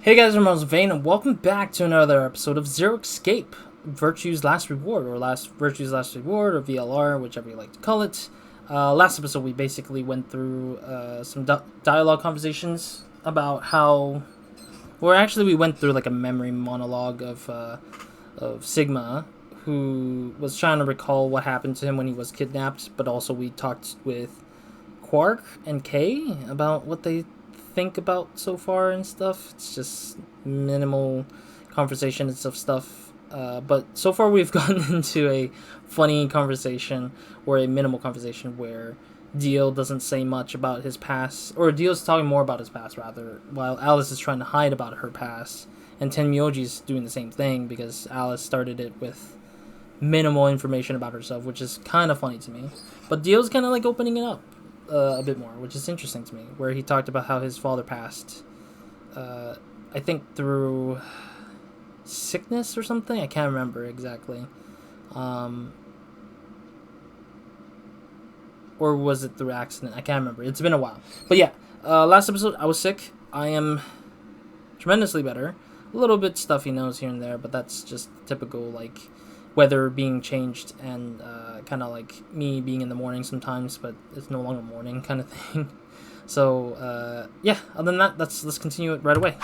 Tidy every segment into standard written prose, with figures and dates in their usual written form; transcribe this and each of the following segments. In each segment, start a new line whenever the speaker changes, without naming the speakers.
Hey guys, I'm RozaldVane, and welcome back to another episode of Zero Escape, Virtue's Last Reward, or Virtue's Last Reward, or VLR, whichever you like to call it. Last episode we basically went through some dialogue conversations about how, or actually we went through like a memory monologue of Sigma, who was trying to recall what happened to him when he was kidnapped, but also we talked with Quark and Kay about what they think about so far and stuff. It's just minimal conversation and stuff. But so far we've gotten into a funny conversation, or a minimal conversation, where Dio doesn't say much about his past, or Dio's talking more about his past rather, while Alice is trying to hide about her past, and Tenmyoji's doing the same thing because Alice started it with minimal information about herself, which is kind of funny to me. But Dio's kind of like opening it up a bit more, which is interesting to me, where he talked about how his father passed, I think through sickness or something. I can't remember exactly. Or was it through accident? I can't remember. It's been a while. But yeah, last episode I was sick. I am tremendously better. A little bit stuffy nose here and there, but that's just typical, like, weather being changed and kind of like me being in the morning sometimes, but it's no longer morning kind of thing. So yeah, other than that, let's continue it right away.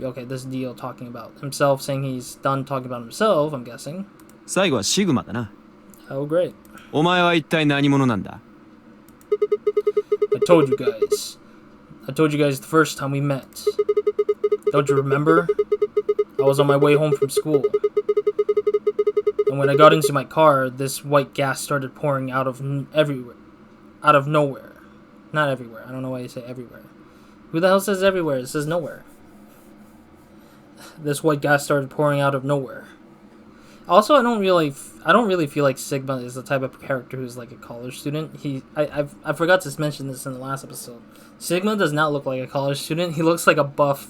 Okay, this is Dio talking about himself, saying he's done talking about himself, I'm guessing.
最後はシグマだな。
Oh, great.
お前は一体何者なんだ?
I told you guys the first time we met. Don't you remember? I was on my way home from school, and when I got into my car, this white gas started pouring out of nowhere. Not everywhere. I don't know why you say everywhere. Who the hell says everywhere? It says nowhere. This white gas started pouring out of nowhere. Also, I don't really feel like Sigma is the type of character who's like a college student. I forgot to mention this in the last episode. Sigma does not look like a college student. He looks like a buff,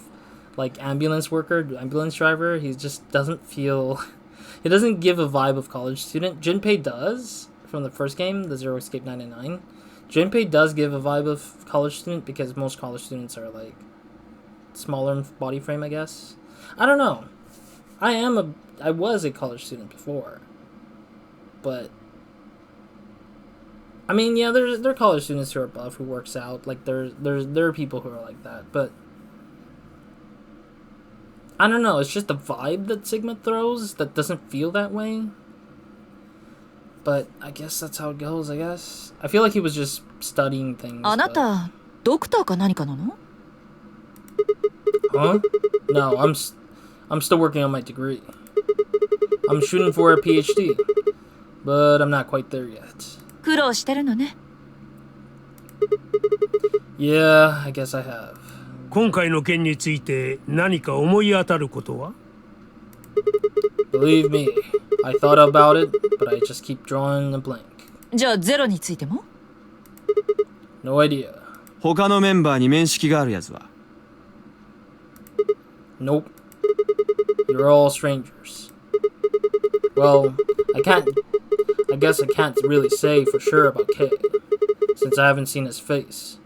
like, ambulance driver. He just doesn't feel... He doesn't give a vibe of college student. Junpei does, from the first game, the Zero Escape 999. Junpei does give a vibe of college student, because most college students are, like, smaller in body frame, I guess. I don't know. I was a college student before. But... I mean, yeah, there are college students who are buff, who works out. Like, there are people who are like that, but... I don't know, it's just the vibe that Sigma throws that doesn't feel that way. But I guess that's how it goes, I guess. I feel like he was just studying things.
あなた、ドクターか何かなの?
Huh? No, I'm still working on my degree. I'm shooting for a PhD, but I'm not quite there yet.
苦労してるのね。
Yeah, I guess I have.
今回の件について何か思い当たることは?
Believe me, I thought about it, but I just keep drawing a blank.
じゃあゼロについても?
No idea.
他のメンバーに面識があるやつは?
Nope. You're all strangers. Well, I guess I can't really say for sure about Kay, since I haven't seen his face.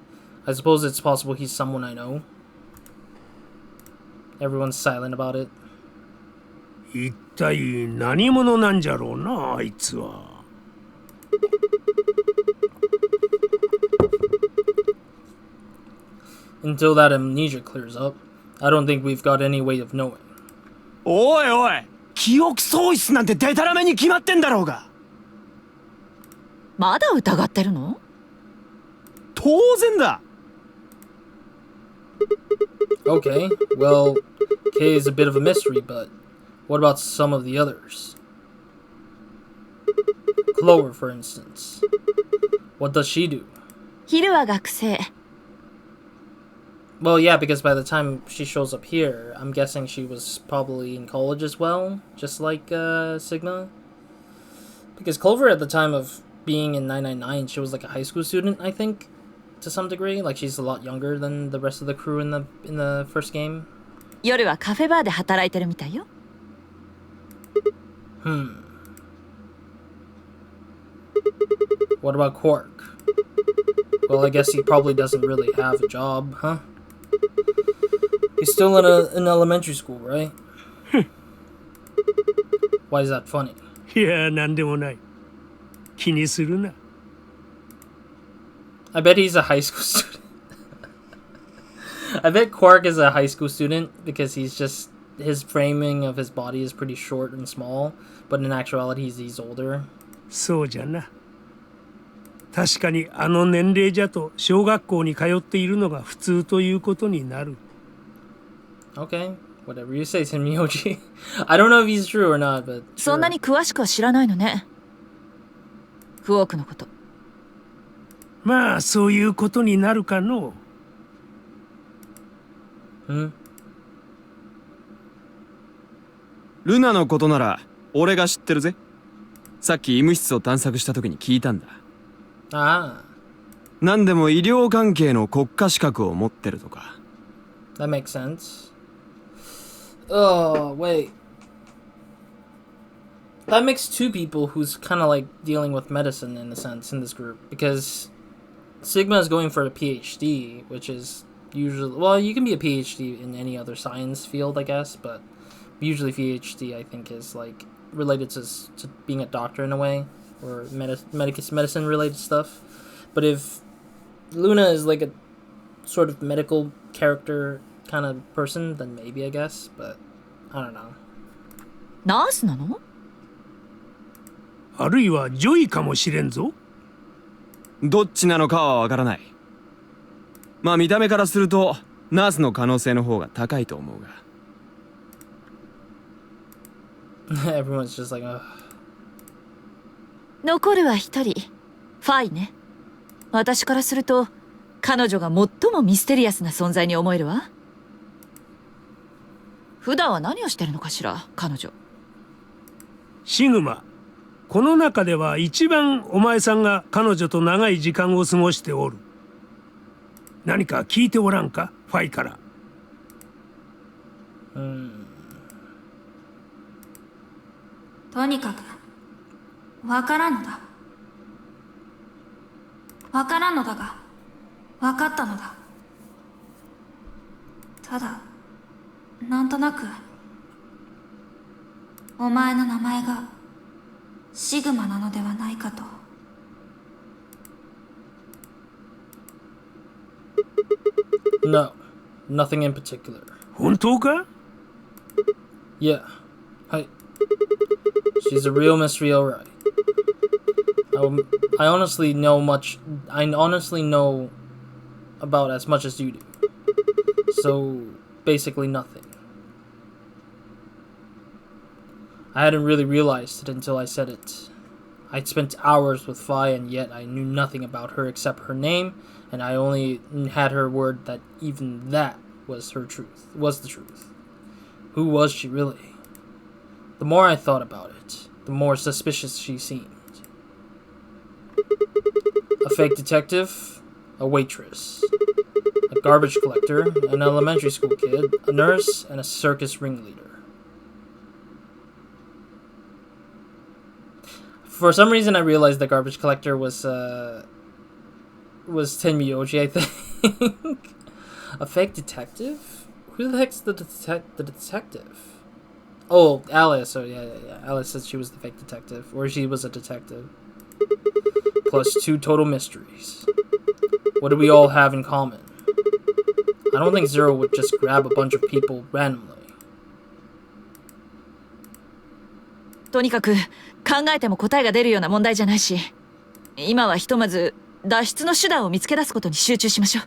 I suppose it's possible he's someone I know. Everyone's silent about it.
一体何者なんじゃろうな、あいつは。
Until that amnesia clears up, I don't think we've got any way of knowing.
おいおい、記憶喪失なんてデタラメに決まってんだろうが。
まだ疑ってるの?
当然だ。
Okay, well, Kay is a bit of a mystery, but what about some of the others? Clover, for instance. What does she do?
昼は学生。
Well, yeah, because by the time she shows up here, I'm guessing she was probably in college as well, just like Sigma. Because Clover, at the time of being in 999, she was like a high school student, I think, to some degree. Like, she's a lot younger than the rest of the crew in the first game.
夜はカフェバーで働いてるみたいよ。
What about Quark? Well, I guess he probably doesn't really have a job, huh? He's still in elementary school, right? Why is that funny?
いや、なんでもない。気にするな。
I bet he's a high school student. I bet Quark is a high school student because his framing of his body is pretty short and small, but in actuality he's older.
そうじゃな。確かにあの年齢じゃと小学校に通っているのが普通ということになる。
Okay, whatever you say, Senmyoji. I don't know if he's true or not, but
そんな
sure.
に詳しくは知らないのね。クォークのこと。
まあそういうことになるかの。
ルナのことなら俺が知ってるぜ。さっき医務室を探索した時に聞いたんだ。
Ah,
何でも医療関係の国家資格を持ってるとか。
that makes sense. Oh, wait. That makes two people who's kind of like dealing with medicine in a sense in this group, because Sigma is going for a PhD, which is usually, well, you can be a PhD in any other science field, I guess, but usually PhD I think is like related to being a doctor in a way, or medicine related stuff. But if Luna is like a sort of medical character kind of person, then maybe, I guess, but I don't know.
ナースなの？
あるいはジョイかもしれんぞ。
どっちなのかはわからない。まあ見た目からするとナースの可能性の方が高いと思うが。
Everyone's just like, ugh.
残るは一人。ファイね。私からすると彼女が最もミステリアスな存在に思えるわ。普段は何をしてるのかしら、彼女。
シグマ、この中では一番お前さんが彼女と長い時間を過ごしておる。何か聞いておらんか、ファイから。
とにかくわからんのだ。わからんのだが、わかったのだ。ただ、なんとなくお前の名前がシグマなのではないかと。
No, nothing in particular.
本当か？
Yeah. Hi. She's a real mystery, alright. I honestly know about as much as you do. So, basically nothing. I hadn't really realized it until I said it. I'd spent hours with Fi, and yet I knew nothing about her except her name, and I only had her word that even that was the truth. Who was she really? The more I thought about it, the more suspicious she seemed. A fake detective, a waitress, a garbage collector, an elementary school kid, a nurse, and a circus ringleader. For some reason, I realized the garbage collector was Tenmyoji, I think. A fake detective? Who the heck's the detective? Oh, Alice. Oh, yeah. Alice said she was the fake detective. Or she was a detective. Plus 2 total mysteries. What do we all have in common? I don't think Zero would just grab a bunch of people randomly.
とにかく考えても答えが出るような問題じゃないし、今はひとまず脱出の手段を見つけ出すことに集中しましょう。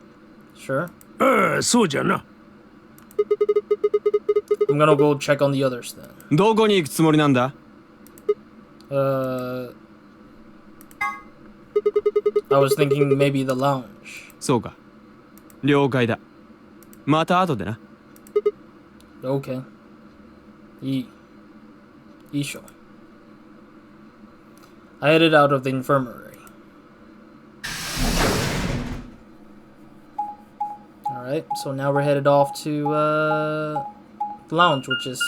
Sure.
ああ、そうじゃな。
I'm gonna go check on the others then.
どこに行くつもりなんだ？
I was thinking maybe the lounge.
そうか。了解だ。また後でな。
Okay. Isho. I headed out of the infirmary. Alright, so now we're headed off to the lounge, which is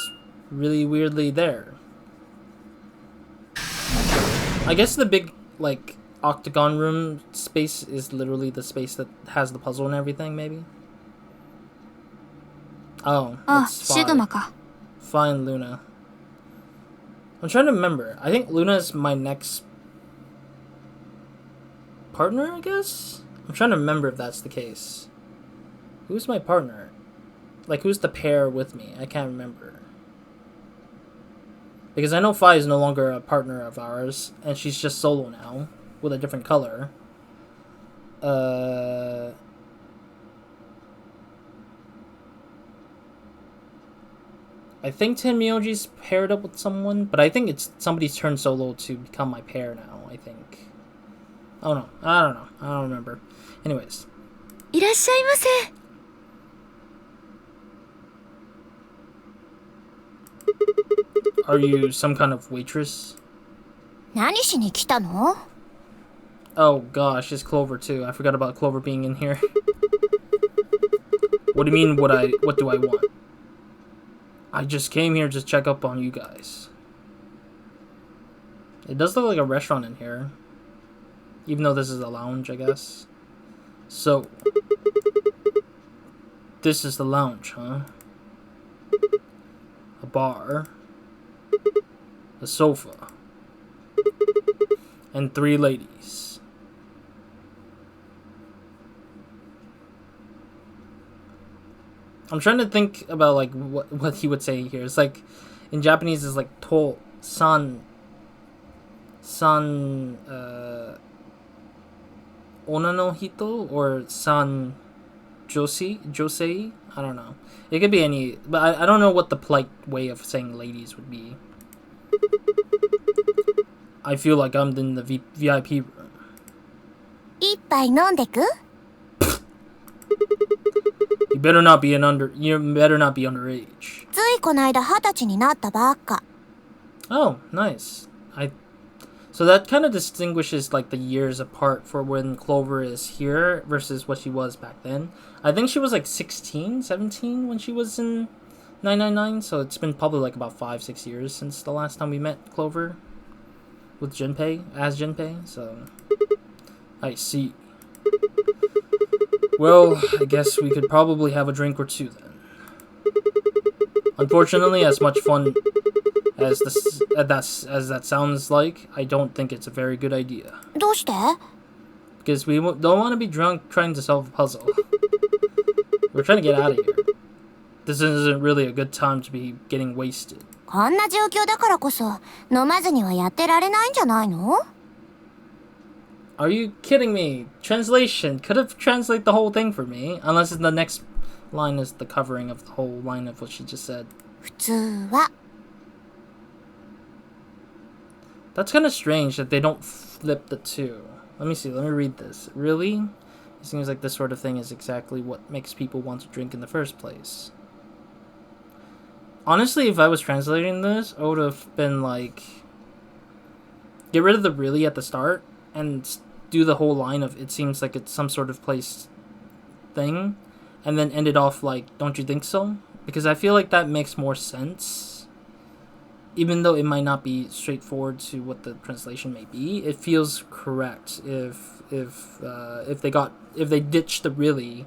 really weirdly there. I guess the big, like, octagon room space is literally the space that has the puzzle and everything, maybe? Oh,
あ、
it's
シグマ
fine.
か。
Fine, Luna. I'm trying to remember. I think Luna's my next partner, I guess? I'm trying to remember if that's the case. Who's my partner? Like, who's the pair with me? I can't remember. Because I know Fi is no longer a partner of ours, and she's just solo now, with a different color. I think Tenmyoji's paired up with someone, but I think it's somebody's turned solo to become my pair now, I think. Oh no, I don't know. I don't remember. Anyways.
いらっしゃいませ。
Are you some kind of waitress?
何しに来たの？
Oh gosh, it's Clover too. I forgot about Clover being in here. What do you mean what do I want? I just came here to check up on you guys. It does look like a restaurant in here. Even though this is a lounge, I guess. So, this is the lounge, huh? A bar. A sofa. And 3 ladies. I'm trying to think about like what he would say here. It's like in Japanese it's like to san ona no hito or san josei. I don't know. It could be any, but I don't know what the polite way of saying ladies would be. I feel like I'm in the VIP room.
一杯飲んでく？
You better not be underage.
ついこないだ20歳になったばっか。
Oh, nice. So that kind of distinguishes like the years apart for when Clover is here versus what she was back then. I think she was like 16, 17 when she was in 999, so it's been probably like about 5-6 years since the last time we met Clover with Junpei, so I see. Well, I guess we could probably have a drink or two then. Unfortunately, as much fun as that sounds like, I don't think it's a very good idea.
どうして？
Because we don't want to be drunk trying to solve a puzzle. We're trying to get out of here. This isn't really a good time to be getting wasted.
こんな状況だからこそ飲まずにはやってられないんじゃないの？
Are you kidding me? Translation could have translated the whole thing for me, unless the next line is the covering of the whole line of what she just said.
普通は。
That's kind of strange that they don't flip the two. Let me see, let me read this. Really? It seems like this sort of thing is exactly what makes people want to drink in the first place. Honestly, if I was translating this, I would have been like, get rid of the really at the start and do the whole line of it seems like it's some sort of place thing, and then end it off like, don't you think so? Because I feel like that makes more sense. Even though it might not be straightforward to what the translation may be, it feels correct if they ditch the really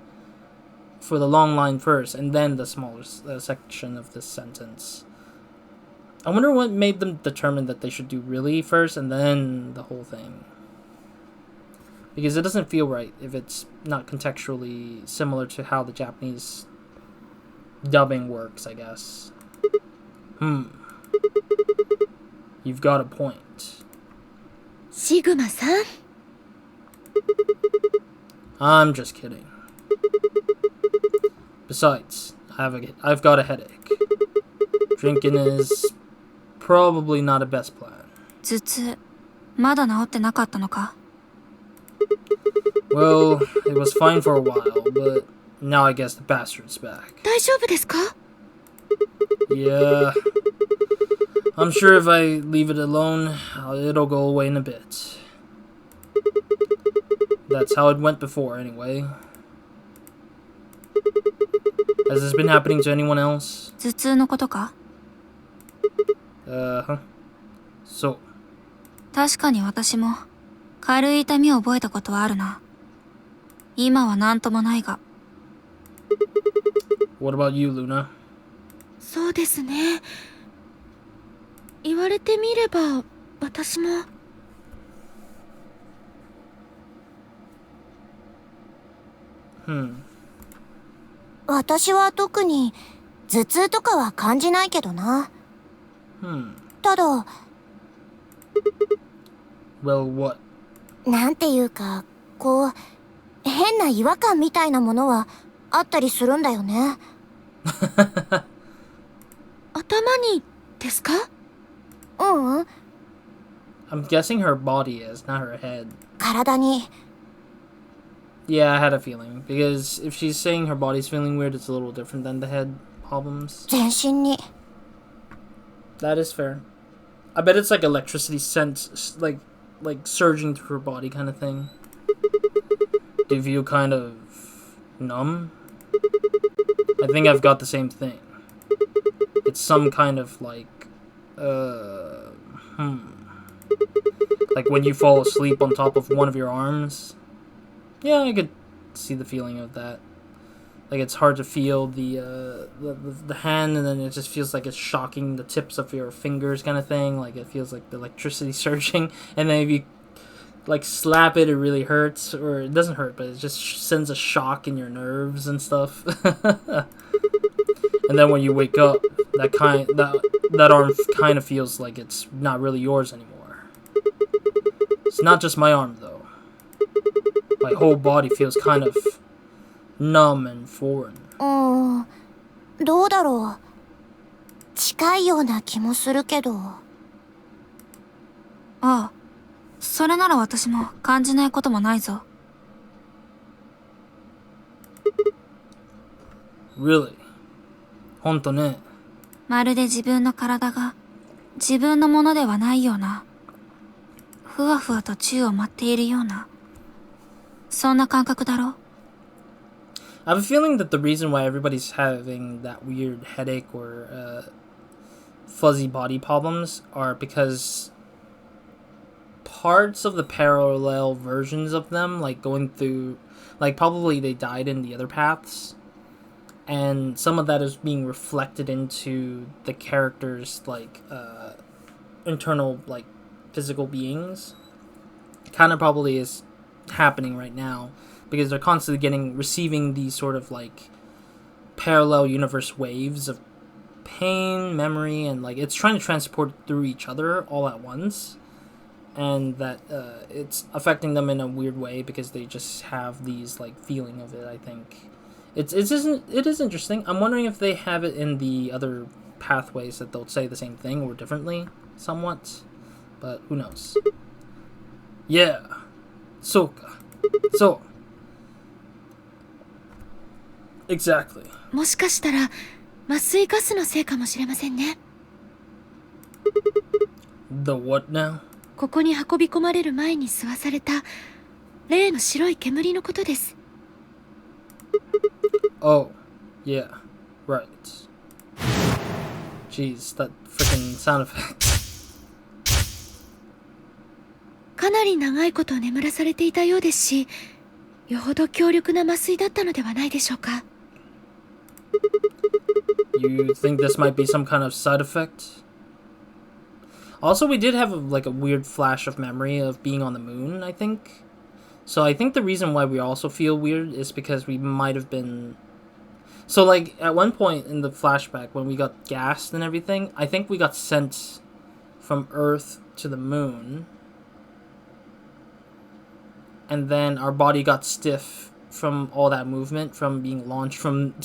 for the long line first and then the smaller section of this sentence. I wonder what made them determine that they should do really first and then the whole thing. Because it doesn't feel right if it's not contextually similar to how the Japanese dubbing works, I guess. You've got a point.
シグマさん。
I'm just kidding. Besides, I've got a headache. Drinking is probably not a best plan.
頭痛、まだ治ってなかったのか？
Well, it was fine for a while, but now I guess the bastard's back.
大丈夫ですか？
Yeah. I'm sure if I leave it alone, it'll go away in a bit. That's how it went before, anyway. Has this been happening to anyone else?
頭痛のことか？
Uh-huh. So.
確かに私も軽い痛みを覚えたことはあるな。今は何ともないが。
What about you, Luna?
そうですね。言われてみれば、私も。
私は特に頭痛とかは感じないけどな。ただ、
Well, what?
なんていうか、こう、変な違和感みたいなものはあったりするんだよね。
頭にですか？
うんうん。
I'm guessing her body is, not her head.
体に。
Yeah, I had a feeling. Because if she's saying her body's feeling weird, it's a little different than the head problems.
全身に。
That is fair. I bet it's like electricity sense, like surging through her body kind of thing. Do you feel kind of numb? I think I've got the same thing. It's some kind of like, like when you fall asleep on top of one of your arms. Yeah, I could see the feeling of that. Like it's hard to feel the hand, and then it just feels like it's shocking the tips of your fingers, kind of thing. Like it feels like the electricity surging, and then if you like slap it, it really hurts, or it doesn't hurt, but it just sends a shock in your nerves and stuff. And then when you wake up, that arm kind of feels like it's not really yours anymore. It's not just my arm though. My whole body feels kind of numb and foreign.
どうだろう。近いような気もするけど。
ああ、それなら私も感じないこともないぞ。
Really? ほんとね。
まるで自分の体が自分のものではないような、ふわふわと宙を舞っているような、そんな感覚だろ。
I have a feeling that the reason why everybody's having that weird headache or fuzzy body problems are because parts of the parallel versions of them, like going through, like probably they died in the other paths, and some of that is being reflected into the characters' like internal like physical beings. Kind of probably is happening right now because they're constantly receiving these sort of like parallel universe waves of pain, memory, and like it's trying to transport through each other all at once, and that it's affecting them in a weird way because they just have these like feeling of it. I think it is interesting. I'm wondering if they have it in the other pathways that they'll say the same thing or differently somewhat, but who knows. Yeah, so exactly.
もしかしたら麻酔ガスのせいかもしれませんね。
The what now?
ここに運び込まれる前に吸わされた例の白い煙のことです。
Oh, yeah, right. Jeez, that freaking sound effect.
かなり長いこと眠らされていたようですし、よほど強力な麻酔だったのではないでしょうか。
You think this might be some kind of side effect? Also, we did have like a weird flash of memory of being on the moon, I think. So I think the reason why we also feel weird is because we might have been... So like at one point in the flashback when we got gassed and everything, I think we got sent from Earth to the moon. And then our body got stiff from all that movement, from being launched from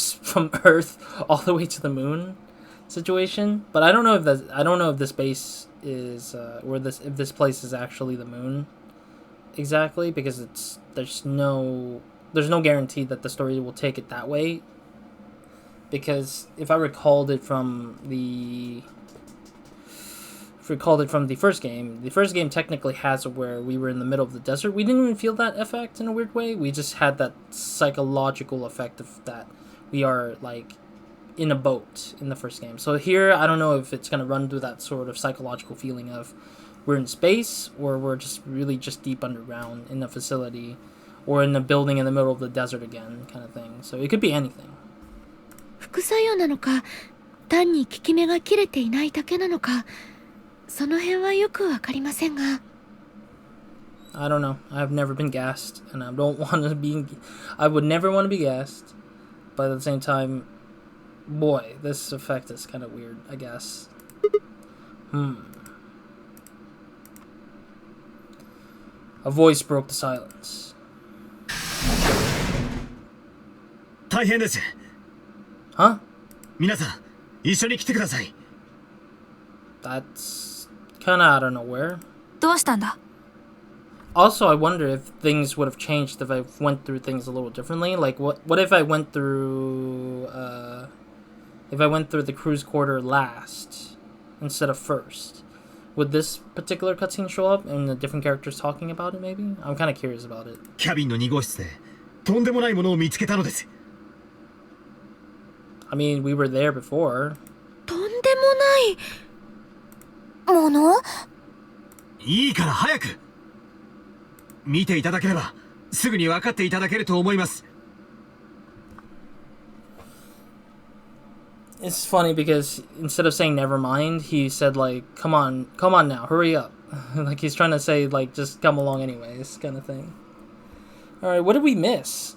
Earth all the way to the moon situation. But I don't know if this base is if this place is actually the moon exactly, because there's no guarantee that the story will take it that way. Because if I recalled it from the first game technically has it where we were in the middle of the desert. We didn't even feel that effect in a weird way. We just had that psychological effect of that we are like in a boat in the first game. So here, I don't know if it's going to run through that sort of psychological feeling of we're in space, or we're just really just deep underground in a facility, or in a building in the middle of the desert again, kind of thing. So it could be anything.
副作用なのか、単に効き目が切れていないだけなのか、その辺はよくわかりませんが。
I don't know. I've never been gassed, and I don't want to be. I would never want to be gassed, but at the same time, boy, this effect is kind of weird, I guess. A voice broke the silence.
大変です。
Huh?
皆さん、一緒に来てください。
That's kind of out of nowhere.
どうしたんだ?
Also, I wonder if things would have changed if I went through things a little differently. Like, what if I went through, the cruise quarter last instead of first? Would this particular cutscene show up and the different characters talking about it, maybe? I'm kind of curious about it.
キャビンの2号室でとんでもないものを見つけたのです。
I mean, we were there before.
とんでもない。
もの？
いいから早く。見ていただければすぐに分かっていただけると思います。
It's funny because instead of saying never mind, he said like, come on now, hurry up. Like he's trying to say like, just come along anyways, kind of thing. Alright, what did we miss?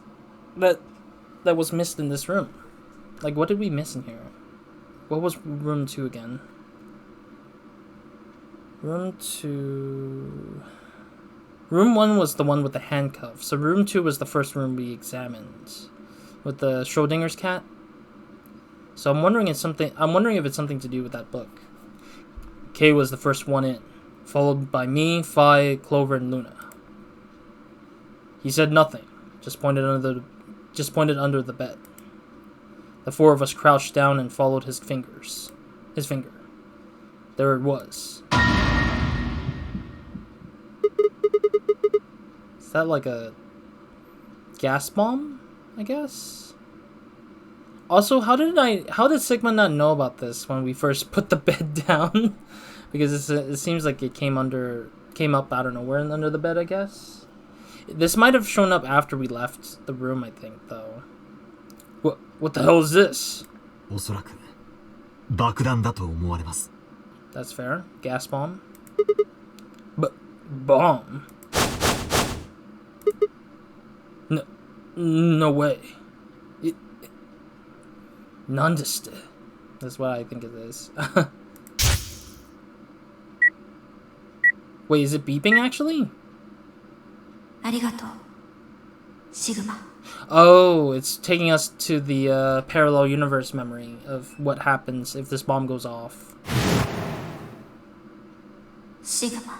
That was missed in this room. Like, what did we miss in here? What was room 2 again? Room 2... Room 1 was the one with the handcuffs. So room 2 was the first room we examined. With the Schrodinger's cat. So I'm wondering if it's something to do with that book. Kay was the first one in, followed by me, Phi, Clover, and Luna. He said nothing, just pointed under the bed. The four of us crouched down and followed his finger. There it was. Is that like a gas bomb, I guess? Also, how did Sigma not know about this when we first put the bed down? Because it seems like it came up out of nowhere and under the bed, I guess. This might have shown up after we left the room, I think, though. What the hell is this?
おそらく爆弾だと思われます。
That's fair. Gas bomb. Bomb? No way. Nandeste. That's what I think it is. Wait, is it beeping actually?
ありがとう、シグマ。
Oh, it's taking us to the parallel universe memory of what happens if this bomb goes off.
Sigma.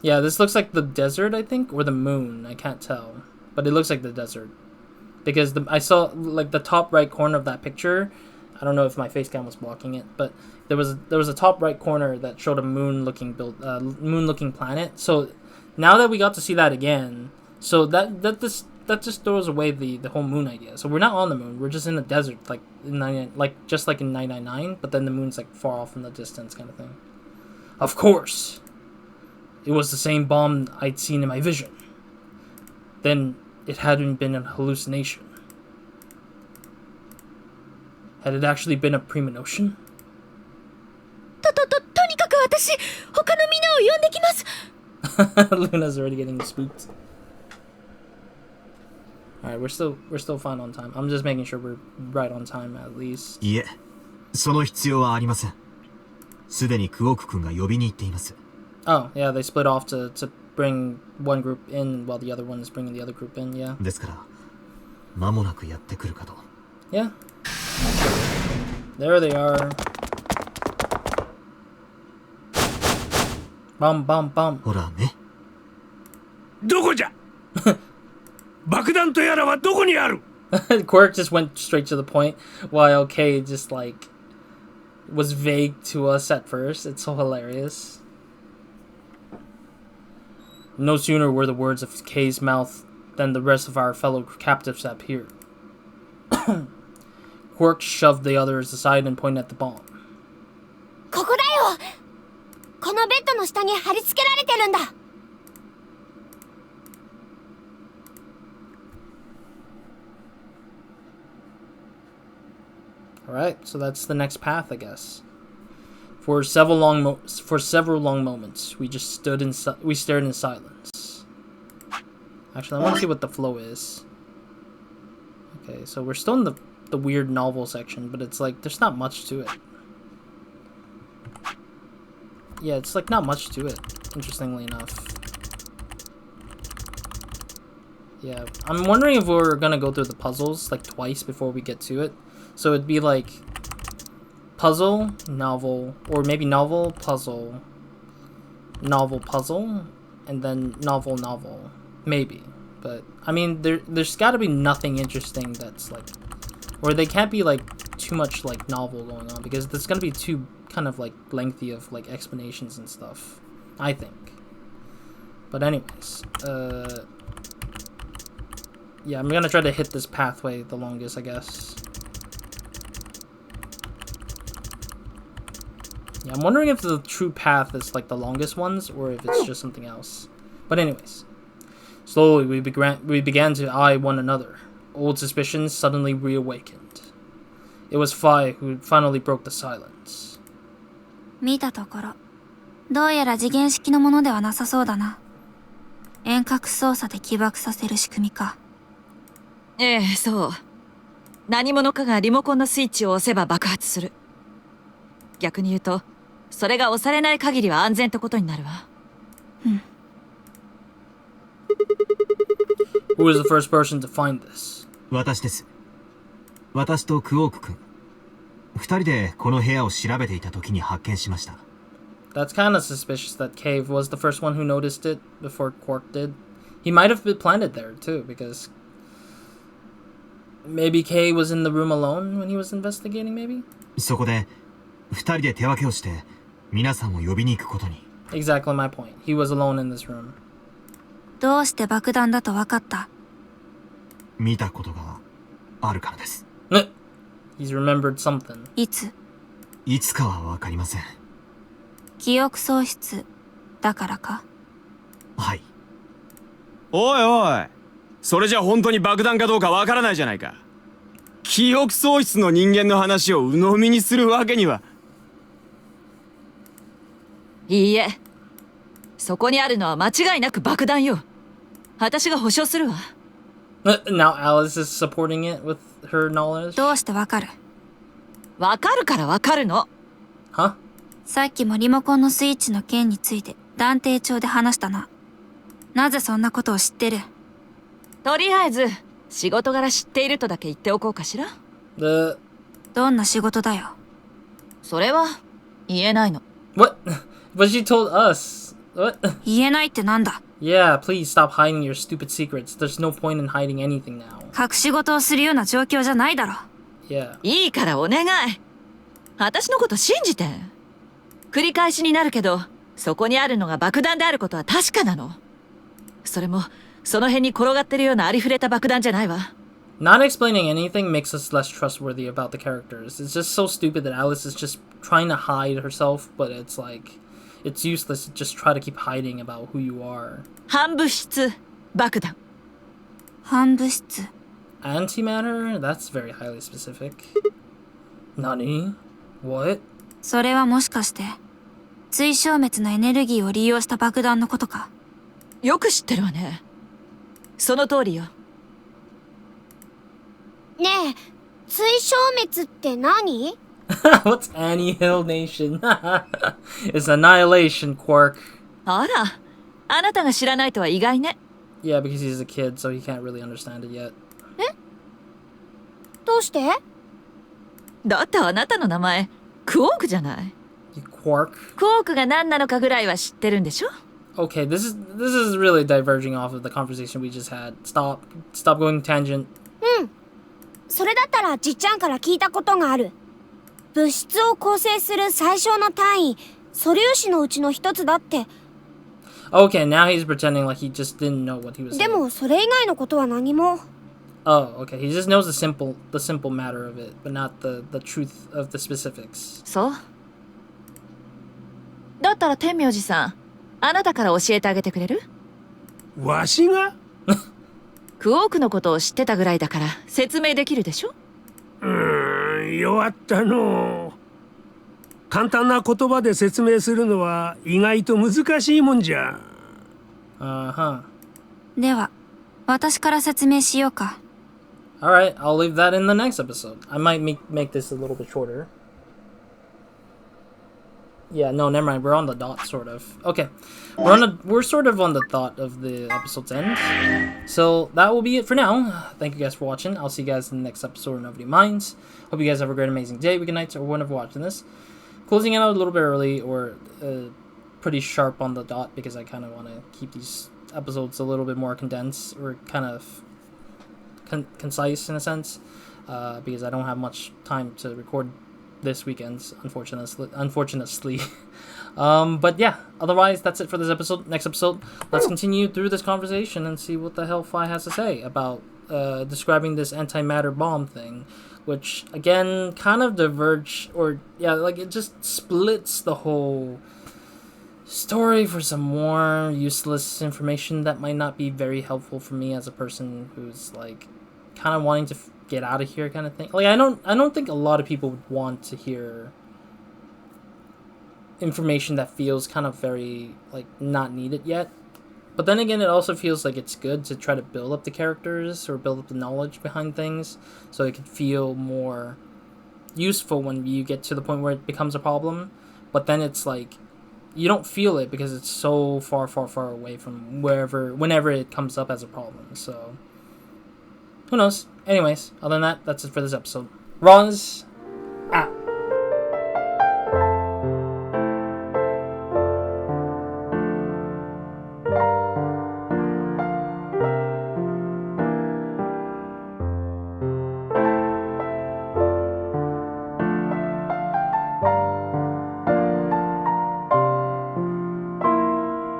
Yeah, this looks like the desert, I think, or the moon. I can't tell, but it looks like the desert because I saw like the top right corner of that picture. I don't know if my face cam was blocking it, but there was a top right corner that showed a moon-looking planet. So now that we got to see that again, so that just throws away the whole moon idea. So we're not on the moon; we're just in the desert, just like in 999. But then the moon's like far off in the distance, kind of thing. Of course, it was the same bomb I'd seen in my vision. Then it hadn't been a hallucination. Had it actually been a premonition?
とにかく私、他のみんなを呼んできます。
Luna's already getting spooked. Alright, we're still fine on time. I'm just making sure we're right on time at least.
いえ、その必要はありません。すでにクオク君が呼びに行っています。
Oh, yeah, they split off to bring one group in while the other one is bringing the other group in, yeah.
ですから、間もなくやってくるかと。
Yeah. There they are. Bum, bum, bum.
ほらね。
どこじゃ爆弾とやらはどこにある
Quirk just went straight to the point, while Kay just, like, was vague to us at first. It's so hilarious. No sooner were the words of Kay's mouth than the rest of our fellow captives appeared. Quirk shoved the others aside and pointed at the bomb.
ここだよ。このベッドの下に貼り付けられてるんだ。
Alright, so that's the next path, I guess. For several long moments, we just stared in silence. Actually, I want to see what the flow is. Okay, so we're still in the weird novel section, but it's like there's not much to it. Yeah, it's like not much to it, interestingly enough. Yeah, I'm wondering if we're gonna go through the puzzles like twice before we get to it. So it'd be like puzzle, novel, or maybe novel, puzzle, and then novel. Maybe. But, I mean, there's gotta be nothing interesting that's like... Or they can't be like too much like novel going on, because there's gonna be too kind of like lengthy of like explanations and stuff, I think. But anyways, yeah, I'm gonna try to hit this pathway the longest, I guess. Yeah, I'm wondering if the true path is like the longest ones, or if it's just something else. But anyways, slowly we began to eye one another. Old suspicions suddenly reawakened. It was Fai who finally broke the silence.
見たところ、どうやら次元式のものではなさそうだな。遠隔操作で起爆させる仕組みか。
ええ、そう。何者かがリモコンのスイッチを押せば爆発する。逆に言うと、それが押されない限りは安全ってことになるわ。
うん。
Who was the first person to find this?
私です。私とクオーク君。二人でこの部屋を調べていた時に発見しました。
That's kind of suspicious that Cave was the first one who noticed it before Quark did. He might have been planted there too, because maybe Kay was in the room alone when he was investigating, maybe?
そこで二人で手分けをして皆さんを呼びに行くことに。
Exactly my point. He was alone in this room.
どうして爆弾だと分かった？
見たことがあるからです。
He's remembered something.
いつ？
いつかは分かりません。
記憶喪失だからか？
はい。
おいおい、それじゃ本当に爆弾かどうかわからないじゃないか。記憶喪失の人間の話を鵜呑みにするわけには。
いいえ、そこにあるのは間違いなく爆弾よ。私が保証するわ。
Now Alice is supporting it with her knowledge.
どうしてわかる？
わかるからわかるの。
Huh?
さっきもリモコンのスイッチの件について断定帳で話したな。なぜそんなことを知ってる？
とりあえず仕事柄知っているとだけ言っておこうかしら。
どんな仕事だよ。
それは言えないの。
What? But she told us. What?
言えないってなんだ？
Yeah, please stop hiding your stupid secrets. There's no point in hiding anything now.
隠し事をするような状況じゃないだろ。
Yeah.
いいからお願い。私のこと信じて。繰り返しになるけど、そこにあるのが爆弾であることは確かなの。それも、その辺に転がってるようなありふれた爆弾じゃないわ。
Not explaining anything makes us less trustworthy about the characters. It's just so stupid that Alice is just trying to hide herself, but it's like, it's useless to just try to keep hiding about who you are.
反物質爆弾。
反物質。
Antimatter? That's very highly specific. Nani? What?
それはもしかして、追消滅のエネルギーを利用した爆弾のことか。
よく知ってるわね。その通りよ。
ねえ、追消滅って何？
What's annihilation? It's annihilation, Quark.
あら、あなたが知らないとは意外ね。
Yeah, because he's a kid, so he can't really understand it yet.
え？どうして？
だってあなたの名前、クオークじゃない。
You Quark.
クオークが何なのかぐらいは知ってるんでしょ？
Okay, this is really diverging off of the conversation we just had. Stop going tangent.
うん。それだったらじっちゃんから聞いたことがある。物質を構成する最小の単位、素粒子のうちの一つだって。
Okay, now he's pretending like he just didn't know what he was saying.
でもそれ以外のことは何も。
Oh, okay. He just knows the simple matter of it, but not the truth of the specifics.
そう。だったら天明寺さん、あなたから教えてあげてくれる？
わしが？
クオークのことを知ってたぐらいだから説明できるでしょ？
弱ったの。簡単な言葉で説明するのは意外と難しいもんじゃ。
Uh-huh.
では、私から説明しようか。
Alright, I'll leave that in the next episode. I might make this a little bit shorter. Yeah, no, never mind. We're on the dot, sort of. Okay, we're sort of on the dot of the episode's end. So that will be it for now. Thank you guys for watching. I'll see you guys in the next episode of Nobody Minds. Hope you guys have a great, amazing day, weekend, night, or whenever watching this. Closing it out a little bit early, or pretty sharp on the dot, because I kind of want to keep these episodes a little bit more condensed, or kind of concise in a sense, because I don't have much time to record this weekend, unfortunately. But yeah, otherwise that's it for this episode. Next episode, let's continue through this conversation and see what the hell Fi has to say about describing this antimatter bomb thing, which again kind of diverge, or yeah, like it just splits the whole story for some more useless information that might not be very helpful for me as a person who's like kind of wanting to get out of here kind of thing. Like I don't think a lot of people would want to hear information that feels kind of very like not needed yet. But then again, it also feels like it's good to try to build up the characters or build up the knowledge behind things so it could feel more useful when you get to the point where it becomes a problem. But then it's like you don't feel it because it's so far away from whenever it comes up as a problem. So who knows? Anyways, other than that, that's it for this episode. Roz out.